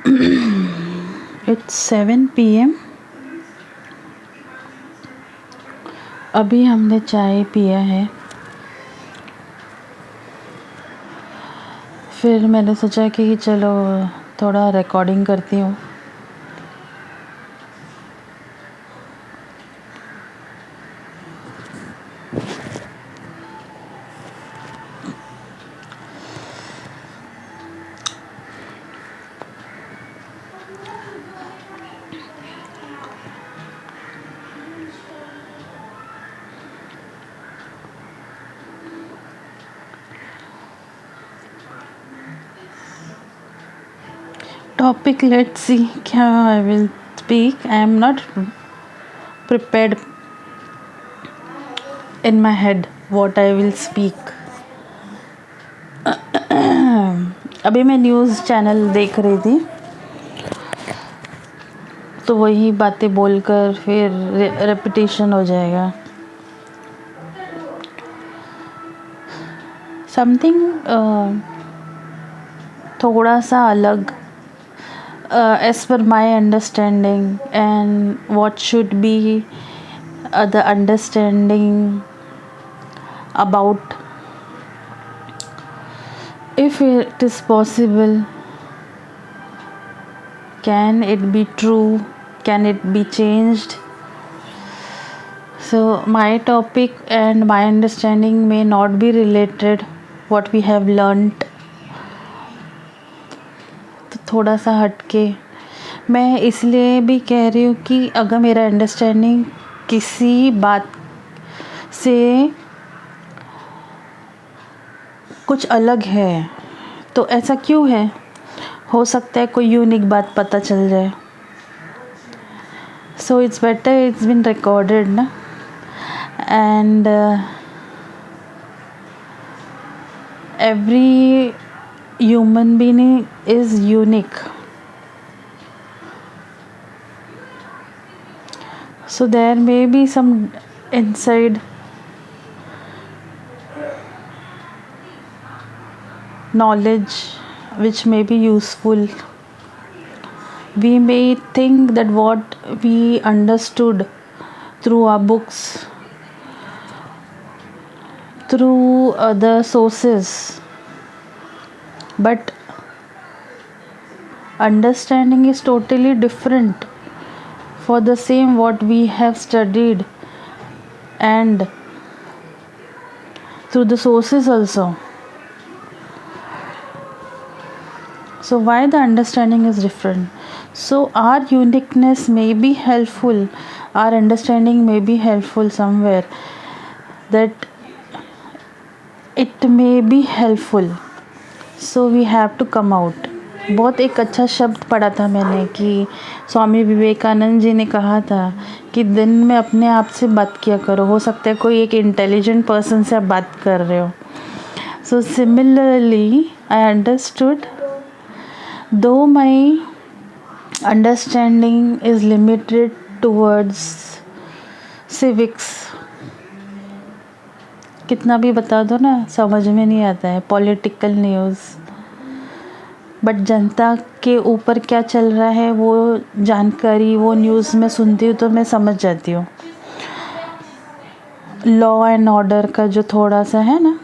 It's 7 PM. अभी हमने चाय पिया है। फिर मैंने सोचा कि चलो थोड़ा रिकॉर्डिंग करती हूँ। Topic, let's see क्या I will speak. I am not prepared in my head what I will speak. अभी मैं न्यूज़ चैनल देख रही थी, तो वही बातें बोलकर फिर रेपिटेशन हो जाएगा। समथिंग थोड़ा सा अलग as per my understanding, and what should be the understanding about, if it is possible, can it be true, can it be changed. So my topic and my understanding may not be related what we have learnt, तो थोड़ा सा हटके मैं इसलिए भी कह रही हूँ कि अगर मेरा अंडरस्टैंडिंग किसी बात से कुछ अलग है तो ऐसा क्यों है, हो सकता है कोई यूनिक बात पता चल जाए। So it's better it's been recorded ना, and every human being is unique, so there may be some inside knowledge which may be useful. We may think that what we understood through our books, through other sources, but understanding is totally different for the same what we have studied and through the sources also. So why the understanding is different? So our uniqueness may be helpful, our understanding may be helpful somewhere, that it may be helpful, so we have to come out. बहुत एक अच्छा शब्द पढ़ा था मैंने कि स्वामी विवेकानंद जी ने कहा था कि दिन में अपने आप से बात किया करो, हो सकता है कोई एक इंटेलिजेंट पर्सन से आप बात कर रहे हो। So similarly I understood, though my understanding is limited towards civics, कितना भी बता दो ना समझ में नहीं आता है, पॉलिटिकल न्यूज़, बट जनता के ऊपर क्या चल रहा है वो जानकारी वो न्यूज़ में सुनती हूँ तो मैं समझ जाती हूँ। लॉ एंड ऑर्डर का जो थोड़ा सा है ना,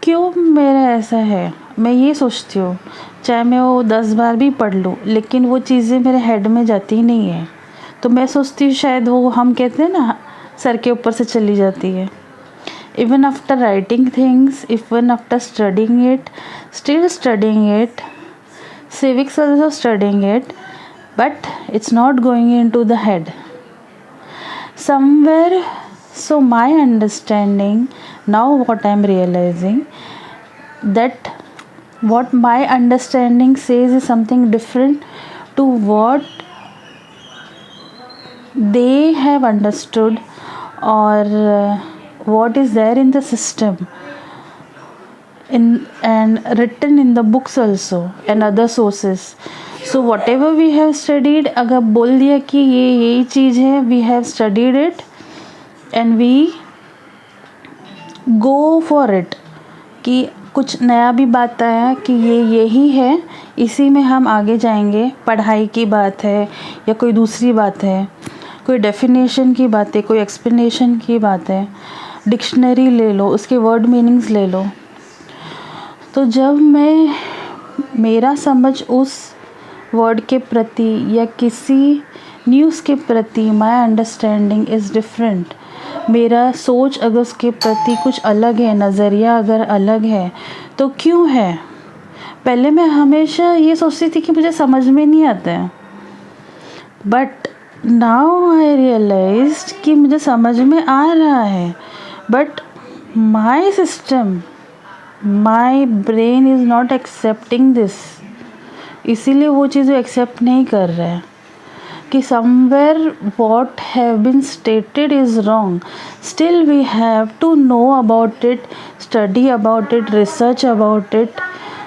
क्यों मेरा ऐसा है, मैं ये सोचती हूँ चाहे मैं वो 10 बार भी पढ़ लूँ लेकिन वो चीज़ें मेरे हेड में जाती ही नहीं है, तो मैं सोचती हूँ शायद वो हम कहते हैं ना सर के ऊपर से चली जाती है। Even after writing things, even after studying it, still studying it, civics also studying it, but it's not going into the head somewhere. So my understanding now, what I'm realizing, that what my understanding says is something different to what they have understood, or what is there in the system in and written in the books also and other sources. So whatever we have studied, अगर बोल दिया कि ये यही चीज़ है, we have studied it and we go for it, कि कुछ नया भी बात आया कि ये यही है, इसी में हम आगे जाएंगे। पढ़ाई की बात है या कोई दूसरी बात है, कोई डेफिनेशन की बात है, कोई एक्सप्लेनेशन की बात है, डिक्शनरी ले लो, उसके वर्ड मीनिंग्स ले लो। तो जब मेरा समझ उस वर्ड के प्रति या किसी न्यूज़ के प्रति, माय अंडरस्टैंडिंग इज़ डिफरेंट, मेरा सोच अगर उसके प्रति कुछ अलग है, नज़रिया अगर अलग है, तो क्यों है? पहले मैं हमेशा ये सोचती थी कि मुझे समझ में नहीं आता है, बट नाउ आई रियलाइज्ड कि मुझे समझ में आ रहा है, but my system, my brain is not accepting this. इसीलिए वो चीज़ एक्सेप्ट नहीं कर रहा है कि somewhere what have been stated is wrong. Still we have to know about it, study about it, research about it.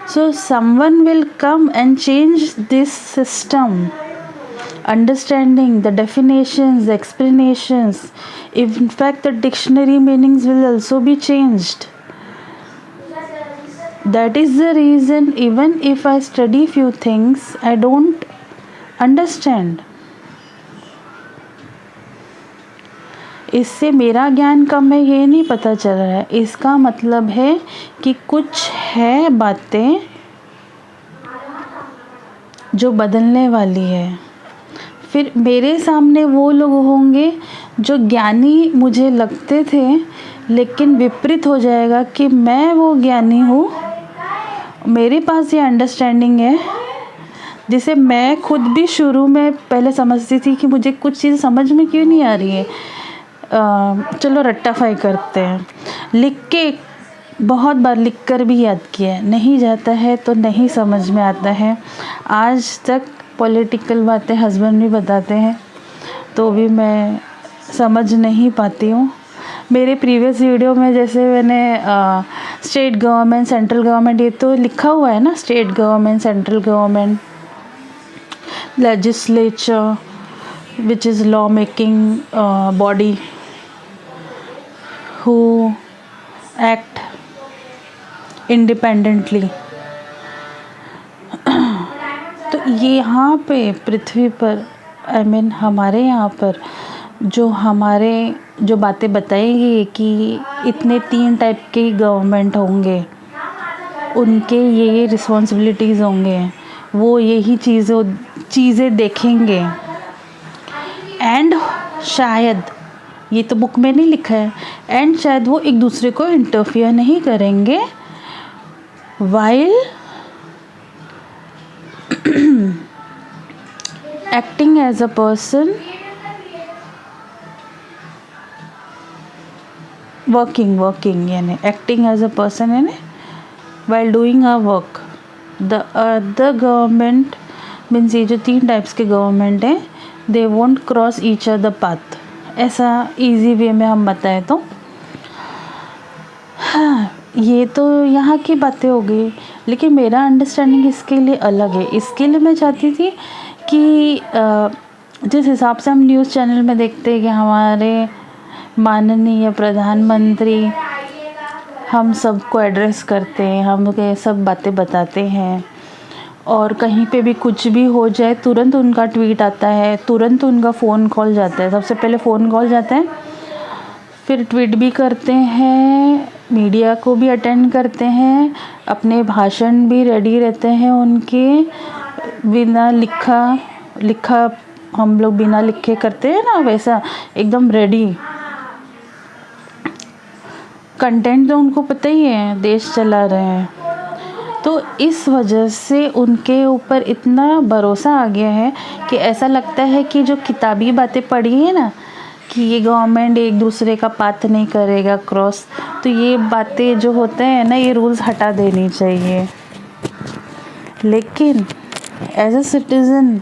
So someone will come and change this system. Understanding the definitions, the explanations. In fact, the dictionary meanings will also be changed. That is the reason even if I study few things, I don't understand. इससे मेरा ज्ञान कम है ये नहीं पता चल रहा है, इसका मतलब है कि कुछ है बातें जो बदलने वाली है। फिर मेरे सामने वो लोग होंगे जो ज्ञानी मुझे लगते थे, लेकिन विपरीत हो जाएगा कि मैं वो ज्ञानी हूँ, मेरे पास ये अंडरस्टैंडिंग है जिसे मैं खुद भी शुरू में पहले समझती थी कि मुझे कुछ चीज़ समझ में क्यों नहीं आ रही है। चलो रट्टाफाई करते हैं, लिख के बहुत बार लिख कर भी याद किया, नहीं जाता है तो नहीं समझ में आता है। आज तक पॉलिटिकल बातें हस्बैंड भी बताते हैं तो भी मैं समझ नहीं पाती हूँ। मेरे प्रीवियस वीडियो में जैसे मैंने स्टेट गवर्नमेंट, सेंट्रल गवर्नमेंट, ये तो लिखा हुआ है ना, state government, central government, legislature which is law making body who act independently। तो ये यहाँ पे पृथ्वी पर हमारे यहाँ पर जो बातें बताएंगी कि इतने 3 टाइप के गवर्नमेंट होंगे, उनके ये रिस्पॉन्सिबिलिटीज़ होंगे, वो यही चीज़ें देखेंगे। एंड शायद, ये तो बुक में नहीं लिखा है, एंड शायद वो एक दूसरे को इंटरफियर नहीं करेंगे while acting as a person, working यानी एक्टिंग एज अ पर्सन यानी while doing a work. The other government means ये जो 3 टाइप्स के गवर्नमेंट हैं, they won't cross each other path. ऐसा इजी वे में हम बताएं तो हाँ, ये तो यहाँ की बातें हो गई, लेकिन मेरा अंडरस्टैंडिंग इसके लिए अलग है। इसके लिए मैं चाहती थी कि जिस हिसाब से हम न्यूज़ चैनल में देखते हैं कि हमारे माननीय प्रधानमंत्री हम सबको एड्रेस करते हैं, हम ये सब बातें बताते हैं, और कहीं पे भी कुछ भी हो जाए तुरंत उनका ट्वीट आता है, तुरंत उनका फ़ोन कॉल जाता है। सबसे पहले फ़ोन कॉल जाता है, फिर ट्वीट भी करते हैं, मीडिया को भी अटेंड करते हैं, अपने भाषण भी रेडी रहते हैं उनके, बिना लिखा हम लोग बिना लिखे करते हैं ना, वैसा एकदम रेडी। कंटेंट तो उनको पता ही है, देश चला रहे हैं, तो इस वजह से उनके ऊपर इतना भरोसा आ गया है कि ऐसा लगता है कि जो किताबी बातें पढ़ी है ना कि ये गवर्नमेंट एक दूसरे का पाथ नहीं करेगा क्रॉस, तो ये बातें जो होते हैं ना, ये रूल्स हटा देनी चाहिए। लेकिन as a citizen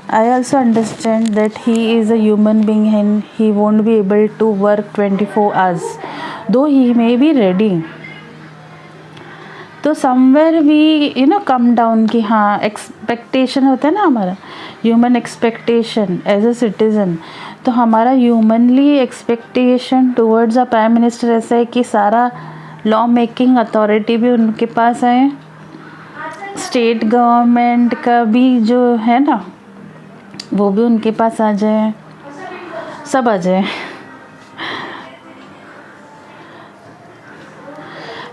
I also understand that he is a human being and he won't be able to work 24 hours, though he may be ready. तो समवेयर वी कम डाउन कि हाँ, एक्सपेक्टेशन होता है ना हमारा, human expectation as a citizen. तो हमारा humanly expectation towards a prime minister ऐसा है कि सारा लॉ मेकिंग अथॉरिटी भी उनके पास आए, स्टेट गवर्नमेंट का भी जो है ना वो भी उनके पास आ जाए, सब आ जाए।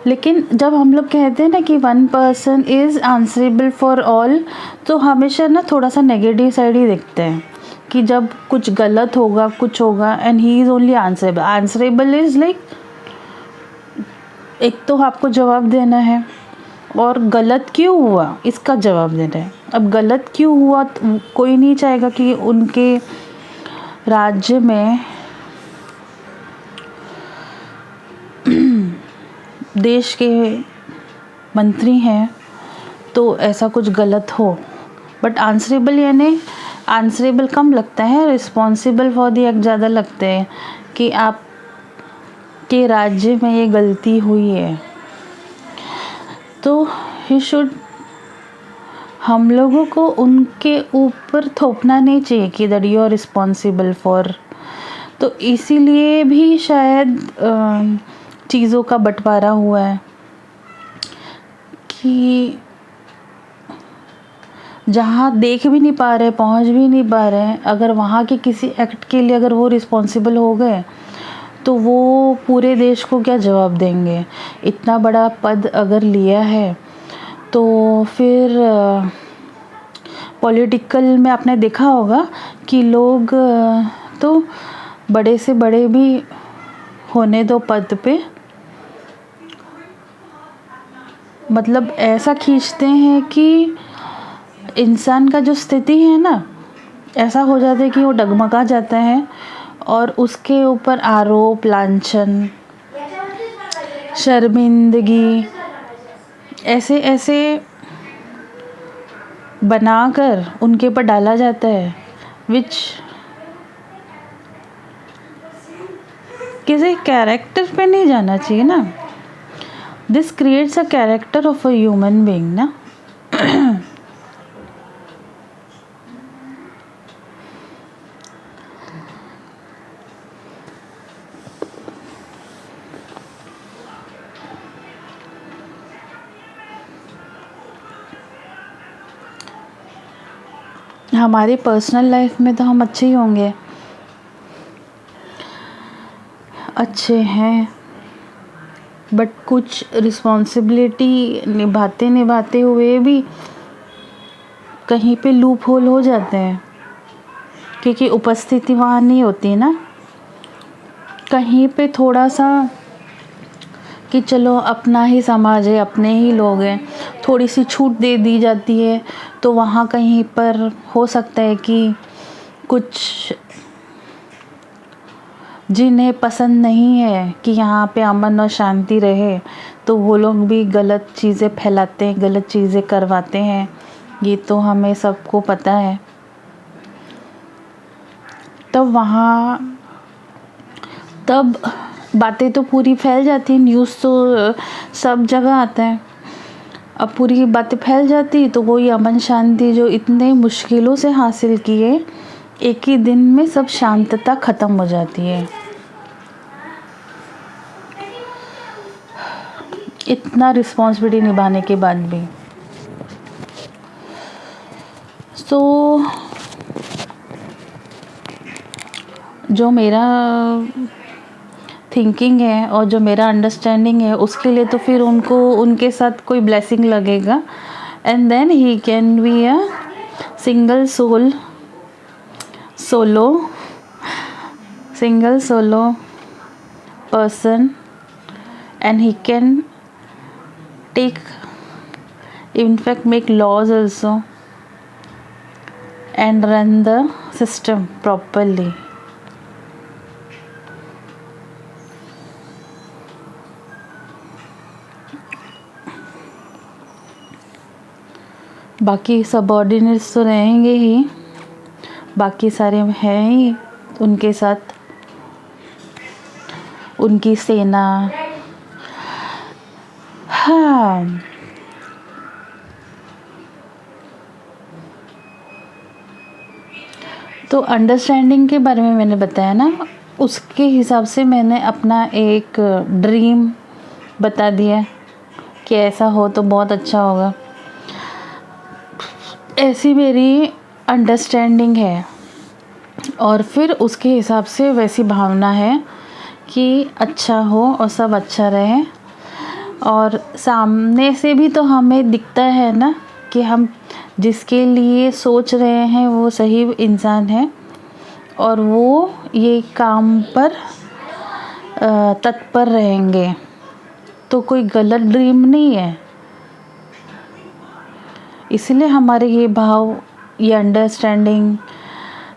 लेकिन जब हम लोग कहते हैं ना कि one person is answerable for all, तो हमेशा ना थोड़ा सा नेगेटिव साइड ही देखते हैं कि जब कुछ गलत होगा, कुछ होगा, and he is only answerable. Answerable is like एक तो आपको जवाब देना है, और गलत क्यों हुआ इसका जवाब देना है। अब गलत क्यों हुआ तो कोई नहीं चाहेगा कि उनके राज्य में देश के मंत्री हैं तो ऐसा कुछ गलत हो। बट आंसरेबल यानी आंसरेबल कम लगता है, रिस्पॉन्सिबल फॉर द एक्ट ज़्यादा लगते हैं कि आप के राज्य में ये गलती हुई है। तो ही शुड, हम लोगों को उनके ऊपर थोपना नहीं चाहिए कि that you are responsible for. तो इसीलिए भी शायद चीज़ों का बंटवारा हुआ है कि जहाँ देख भी नहीं पा रहे, पहुँच भी नहीं पा रहे हैं, अगर वहाँ के किसी एक्ट के लिए अगर वो रिस्पॉन्सिबल हो गए तो वो पूरे देश को क्या जवाब देंगे। इतना बड़ा पद अगर लिया है तो फिर पॉलिटिकल में आपने देखा होगा कि लोग तो बड़े से बड़े भी होने दो पद पे, मतलब ऐसा खींचते हैं कि इंसान का जो स्थिति है ना ऐसा हो जाता है कि वो डगमगा जाता है, और उसके ऊपर आरोप, लांछन, शर्मिंदगी ऐसे ऐसे बनाकर उनके ऊपर डाला जाता है, विच किसी कैरेक्टर पे नहीं जाना चाहिए ना। This creates a character of a human being ना। हमारी पर्सनल लाइफ में तो हम अच्छे ही होंगे, अच्छे हैं, बट कुछ रिस्पॉन्सिबिलिटी निभाते निभाते हुए भी कहीं पे लूप होल हो जाते हैं, क्योंकि उपस्थिति वहाँ नहीं होती ना। कहीं पे थोड़ा सा कि चलो अपना ही समाज है, अपने ही लोग हैं, थोड़ी सी छूट दे दी जाती है, तो वहाँ कहीं पर हो सकता है कि कुछ जिन्हें पसंद नहीं है कि यहाँ पे अमन और शांति रहे, तो वो लोग भी गलत चीज़ें फैलाते हैं, गलत चीज़ें करवाते हैं। ये तो हमें सबको पता है। तब बातें तो पूरी फैल जाती हैं, न्यूज़ तो सब जगह आता है। अब पूरी बातें फैल जाती तो वही अमन शांति जो इतने मुश्किलों से हासिल किए, एक ही दिन में सब शांतता ख़त्म हो जाती है। इतना रिस्पॉन्सिबिलिटी निभाने के बाद भी। सो जो मेरा थिंकिंग है और जो मेरा अंडरस्टैंडिंग है, उसके लिए तो फिर उनको उनके साथ कोई ब्लेसिंग लगेगा, and then he can be a single solo person, and he can in fact make laws also and run the system properly. बाकी सबऑर्डिनेट्स तो रहेंगे ही, बाकी सारे हैं ही उनके साथ, उनकी सेना। हाँ, तो अंडरस्टैंडिंग के बारे में मैंने बताया ना, उसके हिसाब से मैंने अपना एक ड्रीम बता दिया कि ऐसा हो तो बहुत अच्छा होगा। ऐसी मेरी अंडरस्टैंडिंग है और फिर उसके हिसाब से वैसी भावना है कि अच्छा हो और सब अच्छा रहे। और सामने से भी तो हमें दिखता है ना कि हम जिसके लिए सोच रहे हैं वो सही इंसान है और वो ये काम पर तत्पर रहेंगे, तो कोई गलत ड्रीम नहीं है। इसलिए हमारे ये भाव, ये अंडरस्टैंडिंग,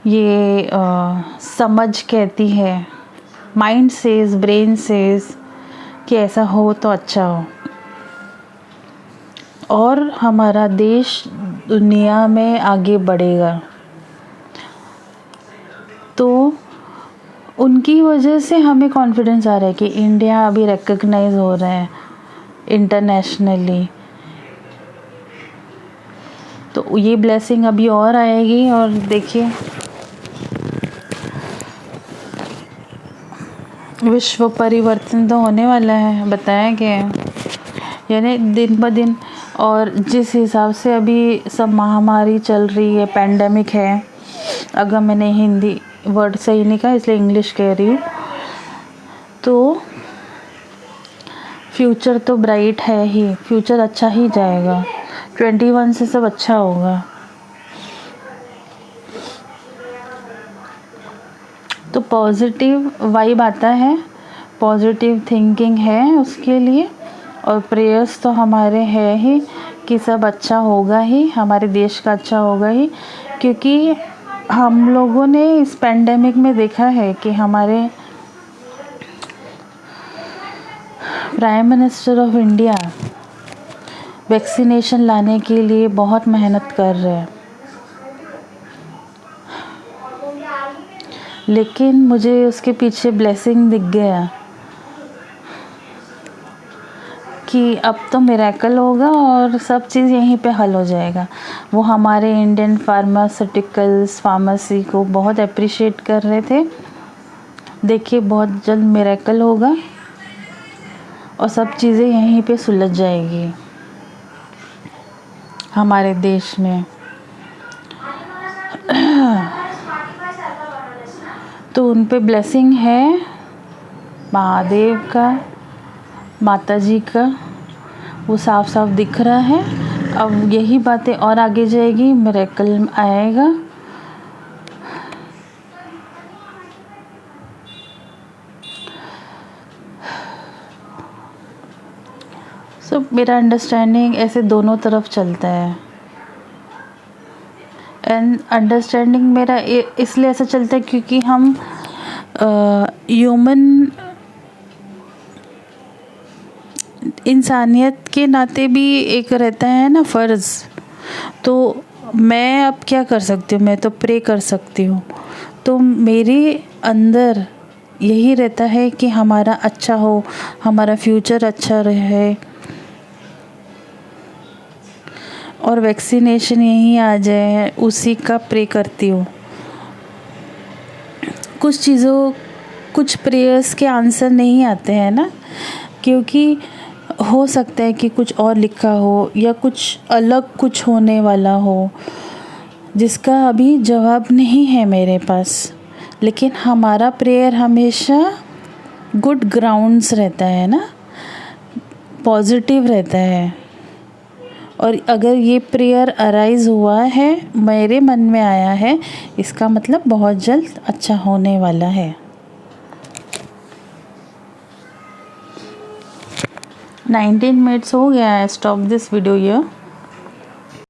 ये समझ कहती है, माइंड सेज, ब्रेन सेज कि ऐसा हो तो अच्छा हो और हमारा देश दुनिया में आगे बढ़ेगा। तो उनकी वजह से हमें कॉन्फिडेंस आ रहा है कि इंडिया अभी रिकॉग्नाइज हो रहा है इंटरनेशनली। तो ये ब्लेसिंग अभी और आएगी और देखिए विश्व परिवर्तन तो होने वाला है, बताया गया है, यानी दिन ब दिन। और जिस हिसाब से अभी सब महामारी चल रही है, पैंडेमिक है, अगर मैंने हिंदी वर्ड सही नहीं कहा इसलिए इंग्लिश कह रही हूँ, तो फ्यूचर तो ब्राइट है ही, फ्यूचर अच्छा ही जाएगा। 21 से सब अच्छा होगा। तो पॉजिटिव वाइब आता है, पॉजिटिव थिंकिंग है उसके लिए, और प्रेयर्स तो हमारे है ही कि सब अच्छा होगा ही, हमारे देश का अच्छा होगा ही। क्योंकि हम लोगों ने इस पैंडेमिक में देखा है कि हमारे prime minister of India vaccination लाने के लिए बहुत मेहनत कर रहे हैं, लेकिन मुझे उसके पीछे ब्लेसिंग दिख गया कि अब तो मिरेकल होगा और सब चीज़ यहीं पे हल हो जाएगा। वो हमारे इंडियन फार्मास्यूटिकल्स, फार्मेसी को बहुत अप्रिशिएट कर रहे थे। देखिए बहुत जल्द मिरेकल होगा और सब चीज़ें यहीं पे सुलझ जाएगी हमारे देश में। तो उन पे ब्लेसिंग है महादेव का, माता जी का, वो साफ साफ दिख रहा है। अब यही बातें और आगे जाएगी, मिरेकल आएगा। सो मेरा अंडरस्टैंडिंग ऐसे दोनों तरफ चलता है। एंड अंडरस्टैंडिंग मेरा इसलिए ऐसा चलता है क्योंकि हम ह्यूमन इंसानियत के नाते भी एक रहता है ना फ़र्ज़। तो मैं अब क्या कर सकती हूँ, मैं तो प्रे कर सकती हूँ। तो मेरे अंदर यही रहता है कि हमारा अच्छा हो, हमारा फ्यूचर अच्छा रहे और वैक्सीनेशन यहीं आ जाए, उसी का प्रे करती हूँ। कुछ प्रेयर्स के आंसर नहीं आते हैं ना, क्योंकि हो सकता है कि कुछ और लिखा हो या कुछ अलग कुछ होने वाला हो जिसका अभी जवाब नहीं है मेरे पास। लेकिन हमारा प्रेयर हमेशा गुड ग्राउंड्स रहता है ना, पॉजिटिव रहता है। और अगर ये प्रेयर अराइज हुआ है, मेरे मन में आया है, इसका मतलब बहुत जल्द अच्छा होने वाला है। 19 मिनट्स हो गया है। Stop this video here.